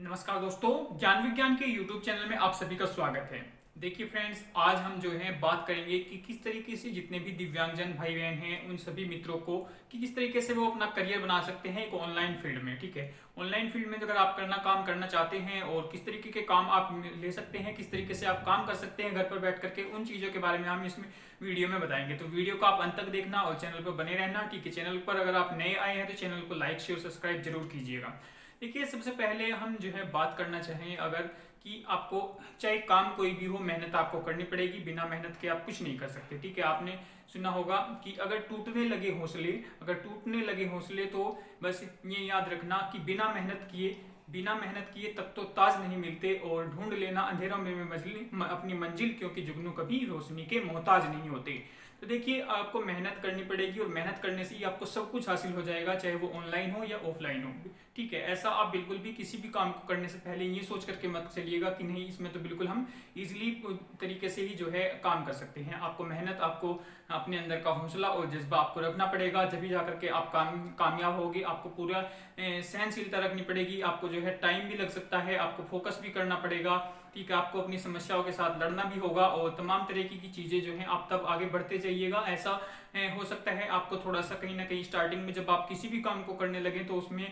नमस्कार दोस्तों, ज्ञान विज्ञान के YouTube चैनल में आप सभी का स्वागत है। देखिए फ्रेंड्स, आज हम जो है बात करेंगे कि किस तरीके से जितने भी दिव्यांगजन भाई बहन हैं उन सभी मित्रों को कि किस तरीके से वो अपना करियर बना सकते हैं एक ऑनलाइन फील्ड में। ठीक है, ऑनलाइन फील्ड में अगर आप काम करना चाहते हैं और किस तरीके के काम आप ले सकते हैं, किस तरीके से आप काम कर सकते हैं घर पर बैठ करके, उन चीज़ों के बारे में हम इसमें वीडियो में बताएंगे। तो वीडियो को आप अंत तक देखना और चैनल पर बने रहना। ठीक है, चैनल पर अगर आप नए आए हैं तो चैनल को लाइक शेयर सब्सक्राइब जरूर कीजिएगा। देखिए, सबसे पहले हम जो है बात करना चाहें अगर कि आपको चाहे काम कोई भी हो, मेहनत आपको करनी पड़ेगी। बिना मेहनत के आप कुछ नहीं कर सकते। ठीक है, आपने सुना होगा कि अगर टूटने लगे हौसले तो बस ये याद रखना कि बिना मेहनत किए तब तो ताज नहीं मिलते, और ढूंढ लेना अंधेरों में अपनी मंजिल, क्योंकि जुगनू कभी रोशनी के मोहताज नहीं होते। तो देखिए, आपको मेहनत करनी पड़ेगी और मेहनत करने से ही आपको सब कुछ हासिल हो जाएगा, चाहे वो ऑनलाइन हो या ऑफलाइन हो। ठीक है, ऐसा आप बिल्कुल भी किसी भी काम को करने से पहले ये सोच करके मत चलिएगा कि नहीं, इसमें तो बिल्कुल हम इजीली तरीके से ही जो है काम कर सकते हैं। आपको मेहनत, आपको अपने अंदर का हौसला और जज्बा आपको रखना पड़ेगा, जब भी जाकर के आप कामयाब होगे। आपको पूरा सहनशीलता रखनी पड़ेगी, आपको जो है टाइम भी लग सकता है, आपको फोकस भी करना पड़ेगा। ठीक है, आपको अपनी समस्याओं के साथ लड़ना भी होगा और तमाम तरीके की चीज़ें जो हैं आप तब आगे बढ़ते जाइएगा। ऐसा हो सकता है आपको थोड़ा सा कहीं ना कहीं स्टार्टिंग में जब आप किसी भी काम को करने लगे तो उसमें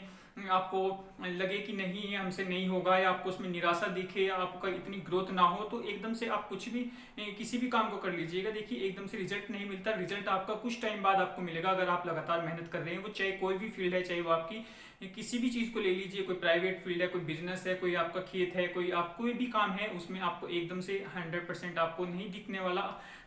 आपको लगे कि नहीं, ये हमसे नहीं होगा, या आपको उसमें निराशा दिखे, या आपका इतनी ग्रोथ ना हो, तो एकदम से आप कुछ भी किसी भी काम को कर लीजिएगा। देखिए, एकदम से रिजल्ट नहीं मिलता, रिजल्ट आपका कुछ टाइम बाद आपको मिलेगा अगर आप लगातार मेहनत कर रहे हैं। वो चाहे कोई भी फील्ड है, चाहे वो आपकी किसी भी चीज़ को ले लीजिए, कोई प्राइवेट फील्ड है, कोई बिजनेस है, कोई आपका खेत है, कोई भी काम है, उसमें आपको एकदम से 100% आपको नहीं दिखने वाला।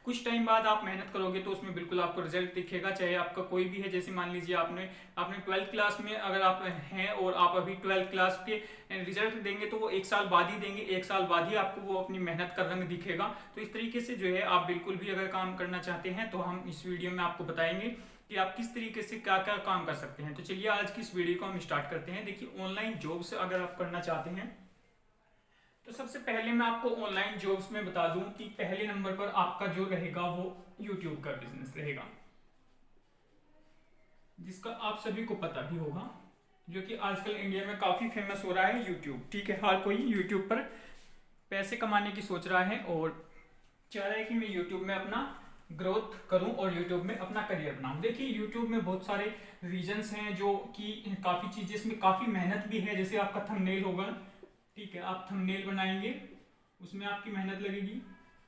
कुछ टाइम बाद आप मेहनत करोगे तो उसमें बिल्कुल आपको रिजल्ट दिखेगा, चाहे आपका कोई भी है। जैसे मान लीजिए आपने 12th क्लास में अगर आप हैं और आप अभी 12th क्लास के रिजल्ट देंगे तो वो 1 साल बाद ही देंगे, 1 साल बाद ही आपको वो अपनी मेहनत का रंग दिखेगा। तो इस तरीके से जो है आप बिल्कुल भी अगर काम करना चाहते हैं तो हम इस वीडियो में आपको बताएंगे कि आप किस तरीके से क्या क्या काम कर सकते हैं। तो चलिए आज की इस वीडियो को हम स्टार्ट करते हैं। देखिए, ऑनलाइन जॉब्स अगर आप करना चाहते हैं तो सबसे पहले मैं आपको ऑनलाइन जॉब्स में बता दूं कि पहले नंबर पर आपका जो रहेगा वो यूट्यूब का बिजनेस रहेगा, जिसका आप सभी को पता भी होगा, जो कि आजकल इंडिया में काफ़ी फेमस हो रहा है यूट्यूब। ठीक है, हर कोई यूट्यूब पर पैसे कमाने की सोच रहा है और चाह रहा है कि मैं यूट्यूब में अपना ग्रोथ करूं और यूट्यूब में अपना करियर बनाऊं। देखिए, यूट्यूब में बहुत सारे रीजंस हैं जो कि काफ़ी चीज़ें, इसमें काफ़ी मेहनत भी है। जैसे आपका थंबनेल होगा, ठीक है, आप थंबनेल बनाएंगे, उसमें आपकी मेहनत लगेगी।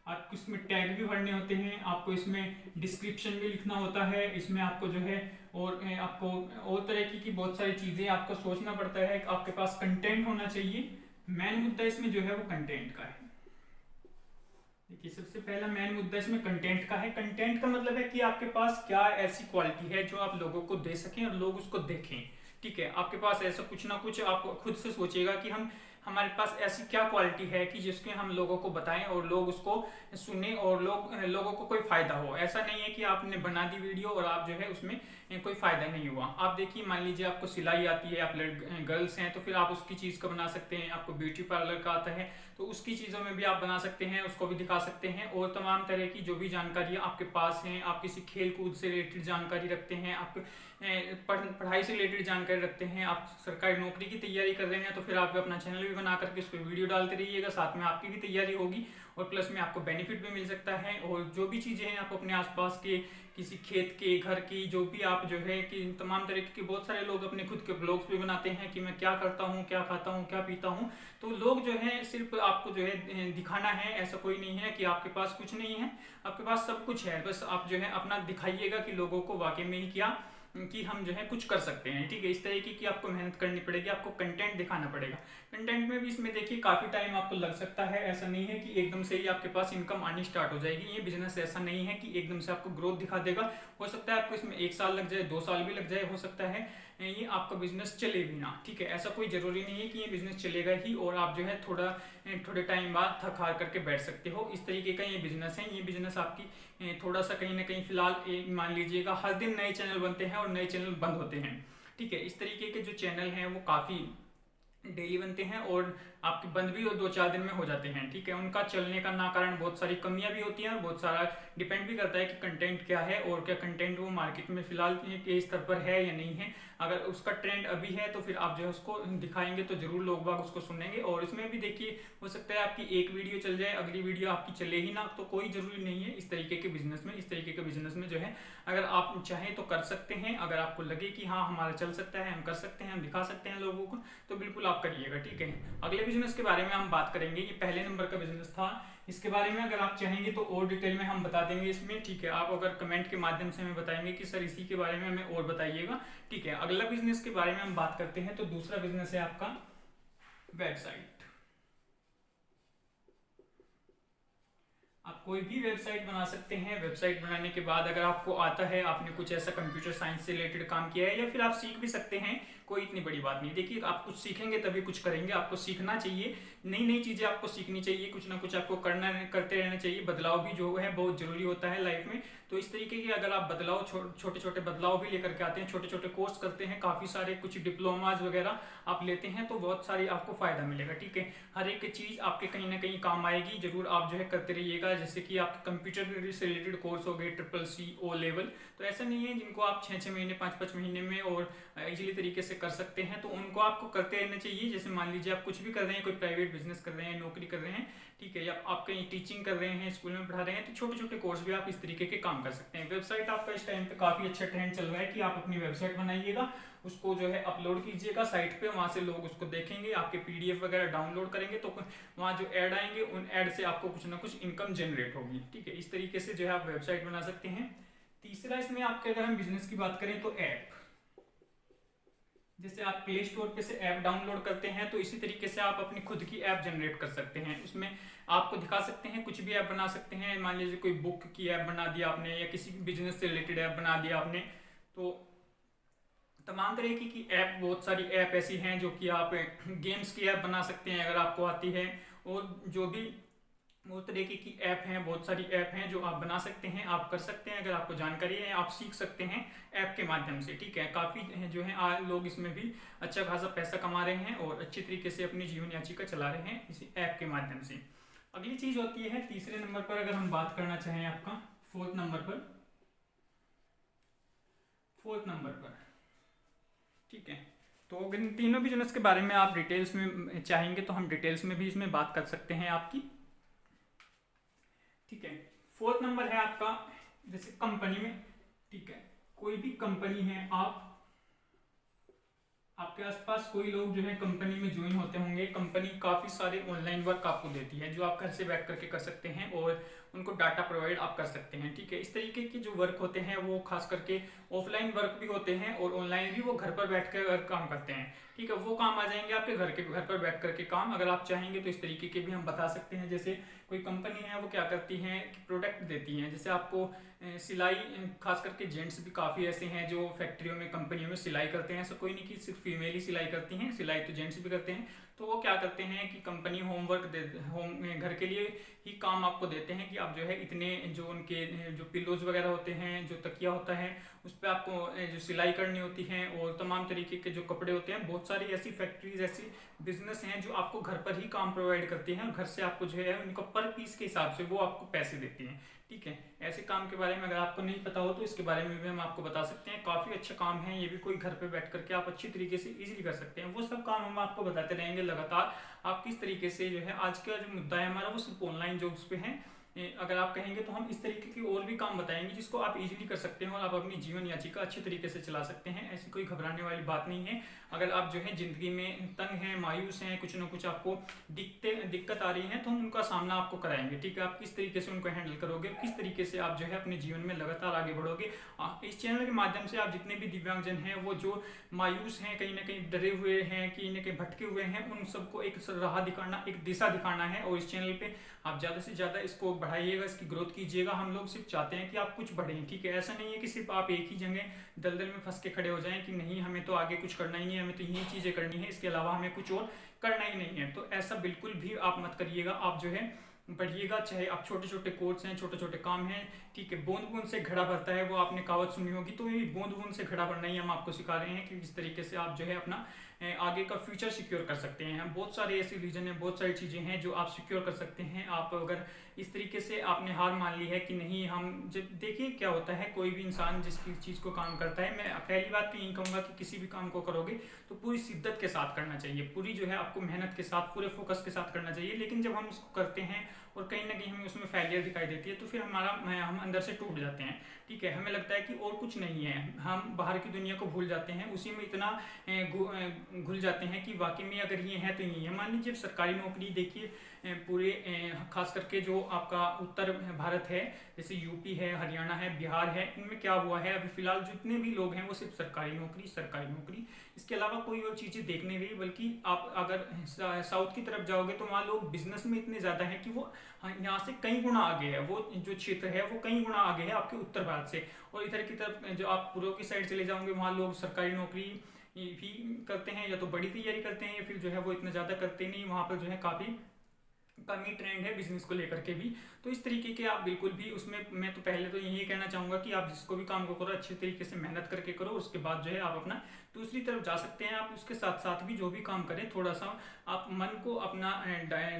आपको इसमें टैग भी भरने होते हैं, आपको इसमें डिस्क्रिप्शन भी लिखना होता है, इसमें आपको जो है और आपको और तरह की बहुत सारी चीज़ें आपको सोचना पड़ता है। आपके पास कंटेंट होना चाहिए। मेन मुद्दा इसमें जो है वो कंटेंट का है। देखिए, सबसे पहला मेन मुद्दा इसमें कंटेंट का है। कंटेंट का मतलब है कि आपके पास क्या ऐसी क्वालिटी है जो आप लोगों को दे सकें और लोग उसको देखें। ठीक है, आपके पास ऐसा कुछ ना कुछ आप खुद से सोचिएगा कि हमारे पास ऐसी क्या क्वालिटी है कि जिसके हम लोगों को बताएं और लोग उसको सुने और लोगों को कोई फायदा हो। ऐसा नहीं है कि आपने बना दी वीडियो और आप जो है उसमें कोई फायदा नहीं हुआ। आप देखिए, मान लीजिए आपको सिलाई आती है, आप गर्ल्स हैं, तो फिर आप उसकी चीज़ का बना सकते हैं। आपको ब्यूटी पार्लर का आता है तो उसकी चीज़ों में भी आप बना सकते हैं, उसको भी दिखा सकते हैं। और तमाम तरह की जो भी जानकारी आपके पास है, आप किसी खेल कूद से रिलेटेड जानकारी रखते हैं, आप पढ़ाई से रिलेटेड जानकारी रखते हैं, आप सरकारी नौकरी की तैयारी कर रहे हैं, तो फिर आप अपना चैनल भी बना करके उस पर वीडियो डालते रहिएगा। साथ में आपकी भी तैयारी होगी और प्लस में आपको बेनिफिट भी मिल सकता है। और जो भी चीज़ें हैं, आप अपने आसपास के किसी खेत के, घर की, जो भी आप जो है कि तमाम तरीके के बहुत सारे लोग अपने खुद के ब्लॉग्स भी बनाते हैं कि मैं क्या करता हूँ, क्या खाता हूँ, क्या पीता हूँ। तो लोग जो है सिर्फ आपको जो है दिखाना है, ऐसा कोई नहीं है कि आपके पास कुछ नहीं है, आपके पास सब कुछ है। बस आप जो है अपना दिखाइएगा कि लोगों को वाकई में ही क्या कि हम जो है कुछ कर सकते हैं। ठीक है, इस तरीके की आपको मेहनत करनी पड़ेगी, आपको कंटेंट दिखाना पड़ेगा। कंटेंट में भी इसमें देखिए काफ़ी टाइम आपको लग सकता है। ऐसा नहीं है कि एकदम से ही आपके पास इनकम आनी स्टार्ट हो जाएगी। ये बिजनेस ऐसा नहीं है कि एकदम से आपको ग्रोथ दिखा देगा। हो सकता है आपको इसमें 1 साल लग जाए, 2 साल भी लग जाए, हो सकता है ये आपका बिजनेस चले भी ना। ठीक है, ऐसा कोई ज़रूरी नहीं है कि ये बिजनेस चलेगा ही और आप जो है थोड़े टाइम बाद थक हार करके बैठ सकते हो। इस तरीके का ये बिजनेस है। ये बिजनेस आपकी थोड़ा सा कहीं ना कहीं फिलहाल मान लीजिएगा, हर दिन नए चैनल बनते हैं और नए चैनल बंद होते हैं। ठीक है, इस तरीके के जो चैनल हैं वो काफ़ी डेली बनते हैं और आपके बंद भी 2-4 दिन में हो जाते हैं। ठीक है, उनका चलने का ना कारण बहुत सारी कमियां भी होती हैं और बहुत सारा डिपेंड भी करता है कि कंटेंट क्या है और क्या कंटेंट वो मार्केट में फिलहाल के स्तर पर है या नहीं है। अगर उसका ट्रेंड अभी है तो फिर आप जो है उसको दिखाएंगे तो जरूर लोग बाग उसको सुनेंगे। और इसमें भी देखिए हो सकता है आपकी एक वीडियो चल जाए, अगली वीडियो आपकी चले ही ना, तो कोई जरूरी नहीं है। इस तरीके के बिजनेस में जो है अगर आप चाहें तो कर सकते हैं। अगर आपको लगे कि हाँ हमारा चल सकता है, हम कर सकते हैं, हम दिखा सकते हैं लोगों को, तो बिल्कुल आप करिएगा, ठीक है। अगले बिजनेस के बारे में हम बात करेंगे। ये पहले नंबर का बिजनेस था, इसके बारे में अगर आप चाहेंगे तो और डिटेल में हम बता देंगे इसमें, ठीक है। आप अगर कमेंट के माध्यम से हमें बताएंगे कि सर इसी के बारे में हमें और बताइएगा, ठीक है। अगला बिजनेस के बारे में हम बात करते हैं। तो दूसरा बिजनेस है आपका वेबसाइट। आप कोई भी वेबसाइट बना सकते हैं। वेबसाइट बनाने के बाद अगर आपको आता है, आपने कुछ ऐसा कंप्यूटर साइंस से रिलेटेड काम किया है, या फिर आप सीख भी सकते हैं, कोई इतनी बड़ी बात नहीं। देखिए आप कुछ सीखेंगे तभी कुछ करेंगे, आपको सीखना चाहिए, नई नई चीज़ें आपको सीखनी चाहिए, कुछ ना कुछ आपको करते रहना चाहिए। बदलाव भी जो है बहुत जरूरी होता है लाइफ में। तो इस तरीके के अगर आप बदलाव छोटे छोटे बदलाव भी लेकर के आते हैं, छोटे छोटे कोर्स करते हैं, काफ़ी सारे कुछ डिप्लोमाज वगैरह आप लेते हैं, तो बहुत सारी आपको फायदा मिलेगा, ठीक है। हर एक चीज़ आपके कहीं ना कहीं काम आएगी, जरूर आप जो है करते रहिएगा। जैसे कि आपके कंप्यूटर से रिलेटेड कोर्स हो गए CCC O लेवल, तो ऐसा नहीं है जिनको आप 6-6 महीने 5-5 महीने में और इजीली तरीके से कर सकते हैं, तो उनको आपको करते रहना चाहिए। जैसे मान लीजिए आप कुछ भी कर रहे हैं, कोई प्राइवेट बिजनेस कर रहे हैं, नौकरी कर रहे हैं, ठीक है, या आप कहीं टीचिंग कर रहे हैं, स्कूल में पढ़ा रहे हैं, तो छोटे छोटे कोर्स भी आप इस तरीके के काम कर सकते हैं। वेबसाइट आपका इस टाइम पे काफ़ी अच्छा ट्रेंड चल रहा है कि आप अपनी वेबसाइट बनाइएगा, उसको जो है अपलोड कीजिएगा साइट पे, वहाँ से लोग उसको देखेंगे, आपके PDF वगैरह डाउनलोड करेंगे, तो वहाँ जो ऐड आएंगे उन ऐड से आपको कुछ ना कुछ इनकम जनरेट होगी, ठीक है। इस तरीके से जो है आप वेबसाइट बना सकते हैं। तीसरा इसमें आपके अगर हम बिजनेस की बात करें तो ऐप, जैसे आप प्ले स्टोर पे से ऐप डाउनलोड करते हैं, तो इसी तरीके से आप अपनी खुद की ऐप जनरेट कर सकते हैं। उसमें आपको दिखा सकते हैं, कुछ भी ऐप बना सकते हैं। मान लीजिए कोई बुक की ऐप बना दिया आपने, या किसी बिजनेस से रिलेटेड ऐप बना दिया आपने, तो तमाम तरीके की ऐप, बहुत सारी ऐप ऐसी हैं जो कि आप गेम्स की ऐप बना सकते हैं अगर आपको आती है, और जो भी बहुत तरीके की ऐप हैं, बहुत सारी ऐप हैं जो आप बना सकते हैं, आप कर सकते हैं। अगर आपको जानकारी है आप सीख सकते हैं ऐप के माध्यम से, ठीक है। काफ़ी जो है आज लोग इसमें भी अच्छा खासा पैसा कमा रहे हैं और अच्छी तरीके से अपनी जीवन याचिका चला रहे हैं इसी ऐप के माध्यम से। अगली चीज़ होती है तीसरे नंबर पर, अगर हम बात करना चाहें आपका फोर्थ नंबर पर, ठीक है। तो इन तीनों बिजनेस के बारे में आप डिटेल्स में चाहेंगे तो हम डिटेल्स में भी इसमें बात कर सकते हैं आपकी, ठीक है। फोर्थ नंबर है आपका जैसे कंपनी में, ठीक है, कोई भी कंपनी है, आपके आसपास कोई लोग जो है कंपनी में ज्वाइन होते होंगे। कंपनी काफ़ी सारे ऑनलाइन वर्क आपको देती है जो आप घर से बैठ करके कर सकते हैं, और उनको डाटा प्रोवाइड आप कर सकते हैं, ठीक है। इस तरीके के जो वर्क होते हैं वो खास करके ऑफलाइन वर्क भी होते हैं और ऑनलाइन भी, वो घर पर बैठ कर काम करते हैं, ठीक है। वो काम आ जाएंगे आपके घर पर बैठ करके काम। अगर आप चाहेंगे तो इस तरीके के भी हम बता सकते हैं। जैसे कोई कंपनी है वो क्या करती हैं कि प्रोडक्ट देती हैं, जैसे आपको सिलाई, खास करके जेंट्स भी काफ़ी ऐसे हैं जो फैक्ट्रियों में, कंपनियों में सिलाई करते हैं। ऐसा कोई नहीं कि सिर्फ फीमेल ही सिलाई करती हैं, सिलाई तो जेंट्स भी करते हैं। तो वो क्या करते हैं कि कंपनी घर के लिए ही काम आपको देते हैं कि आप जो है इतने जो उनके जो पिलोज वगैरह होते हैं, जो तकिया होता है, उस पर आपको जो सिलाई करनी होती है, और तमाम तरीके के जो कपड़े होते हैं। बहुत सारी ऐसी फैक्ट्रीज, ऐसी बिजनेस हैं जो आपको घर पर ही काम प्रोवाइड करती हैं, और घर से आपको जो है उनको पर पीस के हिसाब से वो आपको पैसे देती हैं, ठीक है। ऐसे काम के बारे में अगर आपको नहीं पता हो तो इसके बारे में भी हम आपको बता सकते हैं। काफ़ी अच्छा काम है ये भी, कोई घर पे बैठ करके आप अच्छी तरीके से इजीली कर सकते हैं। वो सब काम हम आपको बताते रहेंगे लगातार, आप किस तरीके से जो है, आज का जो मुद्दा है हमारा वो सिर्फ ऑनलाइन जॉब्स पे है। अगर आप कहेंगे तो हम इस तरीके के और भी काम बताएंगे जिसको आप इजीली कर सकते हैं और आप अपनी जीवन याचिका अच्छे तरीके से चला सकते हैं। ऐसी कोई घबराने वाली बात नहीं है। अगर आप जो है ज़िंदगी में तंग हैं, मायूस हैं, कुछ ना कुछ आपको दिक्कत आ रही है, तो हम उनका सामना आपको कराएंगे, ठीक है। आप किस तरीके से उनको हैंडल करोगे, किस तरीके से आप जो है अपने जीवन में लगातार आगे बढ़ोगे। इस चैनल के माध्यम से आप जितने भी दिव्यांगजन हैं, वो जो मायूस हैं, कहीं ना कहीं डरे हुए हैं, कहीं ना कहीं भटके हुए हैं, उन सबको एक राह दिखाना, एक दिशा दिखाना है। और इस चैनल पे आप ज़्यादा से ज़्यादा इसको बढ़ाइएगा, इसकी ग्रोथ कीजिएगा। हम लोग सिर्फ चाहते हैं कि आप कुछ बढ़ें, ठीक है। ऐसा नहीं है कि सिर्फ आप एक ही जगह दलदल में फंस के खड़े हो जाएं कि नहीं हमें तो आगे कुछ करना ही नहीं है, हमें तो यही चीज़ें करनी है, इसके अलावा हमें कुछ और करना ही नहीं है। तो ऐसा बिल्कुल भी आप मत करिएगा। आप जो है बढ़िएगा, चाहे आप छोटे छोटे कोर्स हैं, छोटे छोटे काम हैं, ठीक है। बूंद बूंद से घड़ा भरता है, वो आपने कहावत सुनी होगी, तो ये बूंद बूंद से घड़ा भरना ही हम आपको सिखा रहे हैं कि किस तरीके से आप जो है अपना आगे का फ्यूचर सिक्योर कर सकते हैं। बहुत सारे ऐसे रीजन है, बहुत सारी चीज़ें हैं जो आप सिक्योर कर सकते हैं। आप अगर इस तरीके से आपने हार मान ली है कि नहीं, हम जब देखिए क्या होता है, कोई भी इंसान जिस चीज़ को काम करता है, मैं पहली बात तो यही कहूँगा कि किसी भी काम को करोगे तो पूरी शिद्दत के साथ करना चाहिए, पूरी जो है आपको मेहनत के साथ, पूरे फोकस के साथ करना चाहिए। लेकिन जब हम इसको करते हैं और कहीं ना कहीं हमें उसमें फेलियर दिखाई देती है तो फिर हम अंदर से टूट जाते हैं। ठीक है, हमें लगता है कि और कुछ नहीं है, हम बाहर की दुनिया को भूल जाते हैं, उसी में इतना घुल जाते हैं कि वाकई में अगर ये है तो ये है। मान लीजिए सरकारी नौकरी देखिए, पूरे खास करके जो आपका उत्तर भारत है, जैसे यूपी है, हरियाणा है, बिहार है, इनमें क्या हुआ है अभी फिलहाल जितने भी लोग हैं वो सिर्फ सरकारी नौकरी, सरकारी नौकरी, इसके अलावा कोई और चीज़ें देखने गई। बल्कि आप अगर साउथ की तरफ जाओगे तो वहाँ लोग बिजनेस में इतने ज़्यादा हैं कि वो यहाँ से कई गुना आगे है, वो जो क्षेत्र है वो कई गुना आगे है आपके उत्तर भारत से। और इधर की तरफ जो आप पूर्व की साइड चले जाओगे वहाँ लोग सरकारी नौकरी भी करते हैं, या तो बड़ी तैयारी करते हैं, या फिर जो है वो इतना ज़्यादा करते नहीं, वहाँ पर जो है काफ़ी कमी ट्रेंड है बिजनेस को लेकर के भी। तो इस तरीके के आप बिल्कुल भी उसमें, मैं तो पहले तो यही कहना चाहूँगा कि आप जिसको भी काम को करो अच्छे तरीके से मेहनत करके करो, उसके बाद जो है आप अपना दूसरी तरफ जा सकते हैं। आप उसके साथ साथ भी जो भी काम करें, थोड़ा सा आप मन को अपना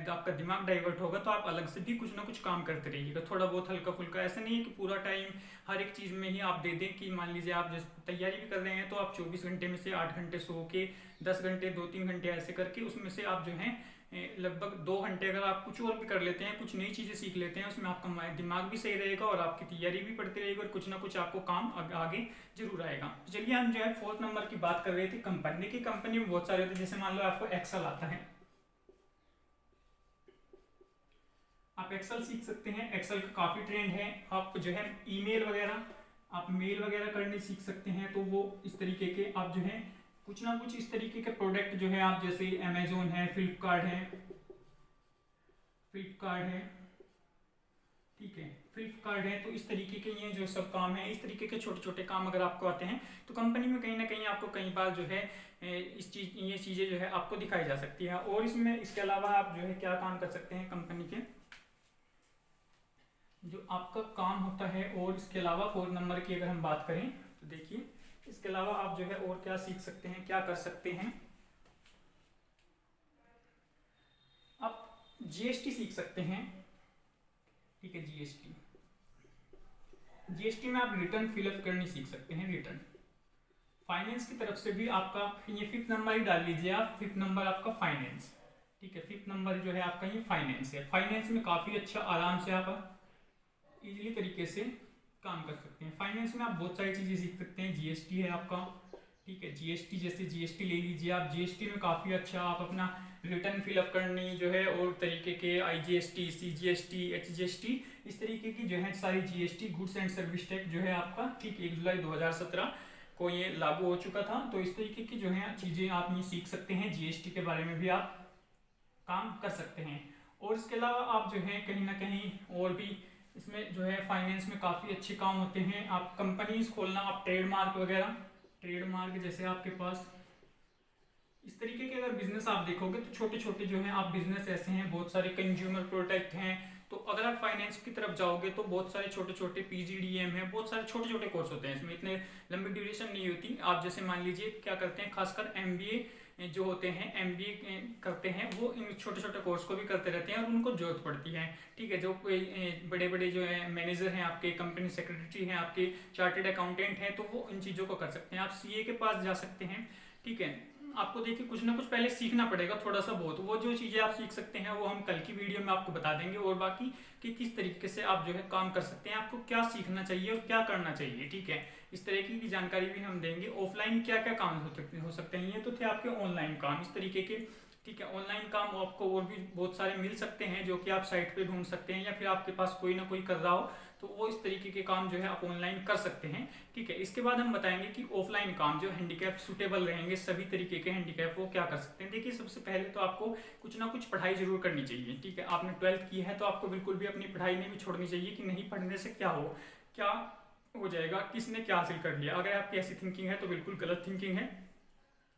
आपका दिमाग डाइवर्ट होगा तो आप अलग से भी कुछ ना कुछ काम करते रहिएगा, थोड़ा बहुत हल्का फुल्का। ऐसा नहीं है कि पूरा टाइम हर एक चीज़ में ही आप दे दें कि मान लीजिए आप जैसे तैयारी भी कर रहे हैं तो आप 24 घंटे में से 8 घंटे सो के, 10 घंटे 2-3 घंटे ऐसे करके उसमें से आप जो है लगभग 2 घंटे अगर आप कुछ और भी कर लेते हैं, कुछ नई चीज़ें सीख लेते हैं, उसमें आपका दिमाग भी सही रहेगा और आपकी तैयारी भी पड़ती रहेगी और कुछ ना कुछ आपको काम आगे जरूर आएगा। तो चलिए हम जो है 4th नंबर की बात कर रहे थे कंपनी। देखिए कंपनी में बहुत सारे होते हैं, जैसे मान लो आपको एक्सेल आता है, आप एक्सेल सीख सकते हैं, एक्सेल का काफ़ी ट्रेंड है। आप जो है ईमेल वगैरह, आप मेल वगैरह करने सीख सकते हैं, तो वो इस तरीके के आप जो है कुछ ना कुछ इस तरीके के प्रोडक्ट जो है आप जैसे अमेजोन है, फ्लिपकार्ट है, ठीक है, फ्लिपकार्ट है, तो इस तरीके के ये जो सब काम है, इस तरीके के छोटे छोटे काम अगर आपको आते हैं तो कंपनी में कहीं ना कहीं आपको कई बार जो है ये चीज़ें जो है आपको दिखाई जा सकती है। और इसमें इसके अलावा आप जो है क्या काम कर सकते हैं कंपनी के जो आपका काम होता है। और इसके अलावा 4 नंबर की अगर हम बात करें तो देखिए इसके अलावा आप जो है और क्या सीख सकते हैं, क्या कर सकते हैं, आप जीएसटी सीख सकते हैं। ठीक है, जीएसटी में आप रिटर्न फिलअप करनी सीख सकते हैं, रिटर्न। फाइनेंस की तरफ से भी आपका ये 5th नंबर ही डाल लीजिए आप, 5th नंबर आपका फाइनेंस। ठीक है, 5th नंबर जो है आपका ये फाइनेंस है। फाइनेंस में काफ़ी अच्छा आराम से आप इजीली तरीके से काम कर सकते हैं। फाइनेंस में आप बहुत सारी चीज़ें सीख सकते हैं। जीएसटी है आपका, ठीक है, जीएसटी जैसे जीएसटी ले लीजिए आप, जीएसटी में काफ़ी अच्छा आप अपना रिटर्न फिलअप करनी जो है, और तरीके के आईजीएसटी, सीजीएसटी, एचजीएसटी, इस तरीके की जो है सारी GST, goods and service tax जो है आपका, ठीक 1 जुलाई 2017 को ये लागू हो चुका था। तो इस तरीके की जो है चीज़ें आप ये सीख सकते हैं, जीएसटी के बारे में भी आप काम कर सकते हैं। और इसके अलावा आप जो है कहीं ना कहीं और भी इसमें जो है फाइनेंस में काफ़ी अच्छे काम होते हैं। आप कंपनीज खोलना, आप ट्रेडमार्क वगैरह, ट्रेडमार्क जैसे आपके पास इस तरीके के अगर बिजनेस आप देखोगे तो छोटे छोटे जो हैं आप बिजनेस ऐसे हैं, बहुत सारे कंज्यूमर प्रोडक्ट हैं। तो अगर आप फाइनेंस की तरफ जाओगे तो बहुत सारे छोटे छोटे पीजीडीएम है, बहुत सारे छोटे छोटे कोर्स होते हैं, इसमें इतने लंबी ड्यूरेशन नहीं होती। आप जैसे मान लीजिए क्या करते हैं, खासकर एमबीए जो होते हैं, एमबीए करते हैं, वो इन छोटे छोटे कोर्स को भी करते रहते हैं और उनको जरूरत पड़ती है। ठीक है, जो कोई बड़े बड़े जो है मैनेजर हैं आपके, कंपनी सेक्रेटरी हैं आपके, चार्टेड अकाउंटेंट हैं, तो वो इन चीज़ों को कर सकते हैं। आप सीए के पास जा सकते हैं। ठीक है, आपको देखिए कुछ ना कुछ पहले सीखना पड़ेगा, थोड़ा सा बहुत। वो जो चीज़ें आप सीख सकते हैं वो हम कल की वीडियो में आपको बता देंगे, और बाकी कि किस तरीके से आप जो है काम कर सकते हैं, आपको क्या सीखना चाहिए और क्या करना चाहिए। ठीक है, इस तरीके की जानकारी भी हम देंगे। ऑफलाइन क्या क्या काम हो सकते हैं, ये तो थे आपके ऑनलाइन काम, इस तरीके के। ठीक है, ऑनलाइन काम आपको और भी बहुत सारे मिल सकते हैं जो कि आप साइट पे ढूंढ सकते हैं, या फिर आपके पास कोई ना कोई कर रहा हो तो वो इस तरीके के काम जो है आप ऑनलाइन कर सकते हैं। ठीक है, इसके बाद हम बताएंगे कि ऑफलाइन काम जो हैंडीकैप सूटेबल रहेंगे, सभी तरीके के हैंडीकैप, वो क्या कर सकते हैं। देखिए सबसे पहले तो आपको कुछ ना कुछ पढ़ाई जरूर करनी चाहिए। ठीक है, आपने 12th की है तो आपको बिल्कुल भी अपनी पढ़ाई नहीं भी छोड़नी चाहिए कि नहीं पढ़ने से क्या हो जाएगा, किसने क्या हासिल कर लिया। अगर आपकी ऐसी थिंकिंग है तो बिल्कुल गलत थिंकिंग है।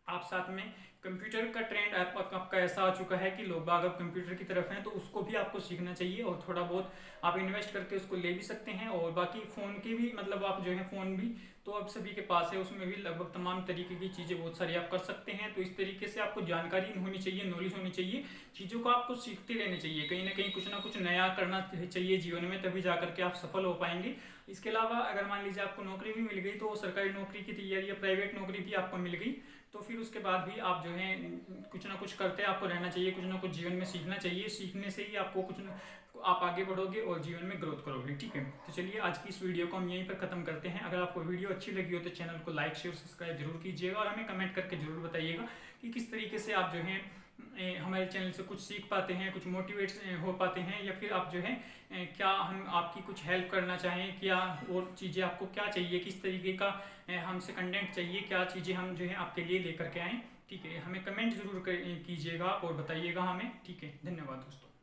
आप साथ में कंप्यूटर का ट्रेंड आपका ऐसा आ चुका है कि लोग बाग अब कंप्यूटर की तरफ हैं, तो उसको भी आपको सीखना चाहिए और थोड़ा बहुत आप इन्वेस्ट करके उसको ले भी सकते हैं। और बाकी फ़ोन के भी मतलब आप जो है फ़ोन भी तो अब सभी के पास है, उसमें भी लगभग तमाम तरीके की चीज़ें बहुत सारी आप कर सकते हैं। तो इस तरीके से आपको जानकारी होनी चाहिए, नॉलेज होनी चाहिए, चीज़ों को आपको सीखते रहना चाहिए, कहीं ना कहीं कुछ ना कुछ नया करना चाहिए जीवन में, तभी जा करके आप सफल हो पाएंगे। इसके अलावा अगर मान लीजिए आपको नौकरी भी मिल गई, तो सरकारी नौकरी की तैयारी या प्राइवेट नौकरी भी आपको मिल गई, तो फिर उसके बाद भी आप जो है कुछ ना कुछ करते आपको रहना चाहिए, कुछ ना कुछ जीवन में सीखना चाहिए। सीखने से ही आपको कुछ आप आगे बढ़ोगे और जीवन में ग्रोथ करोगे। ठीक है, तो चलिए आज की इस वीडियो को हम यहीं पर खत्म करते हैं। अगर आपको वीडियो अच्छी लगी हो तो चैनल को लाइक शेयर सब्सक्राइब जरूर कीजिएगा और हमें कमेंट करके जरूर बताइएगा कि किस तरीके से आप जो है हमारे चैनल से कुछ सीख पाते हैं, कुछ मोटिवेट हो पाते हैं, या फिर आप जो है क्या हम आपकी कुछ हेल्प करना चाहें, क्या और चीज़ें आपको क्या चाहिए, किस तरीके का हमसे कंटेंट चाहिए, क्या चीज़ें हम जो है आपके लिए लेकर के आएँ। ठीक है, हमें कमेंट जरूर कीजिएगा और बताइएगा हमें। ठीक है, धन्यवाद दोस्तों।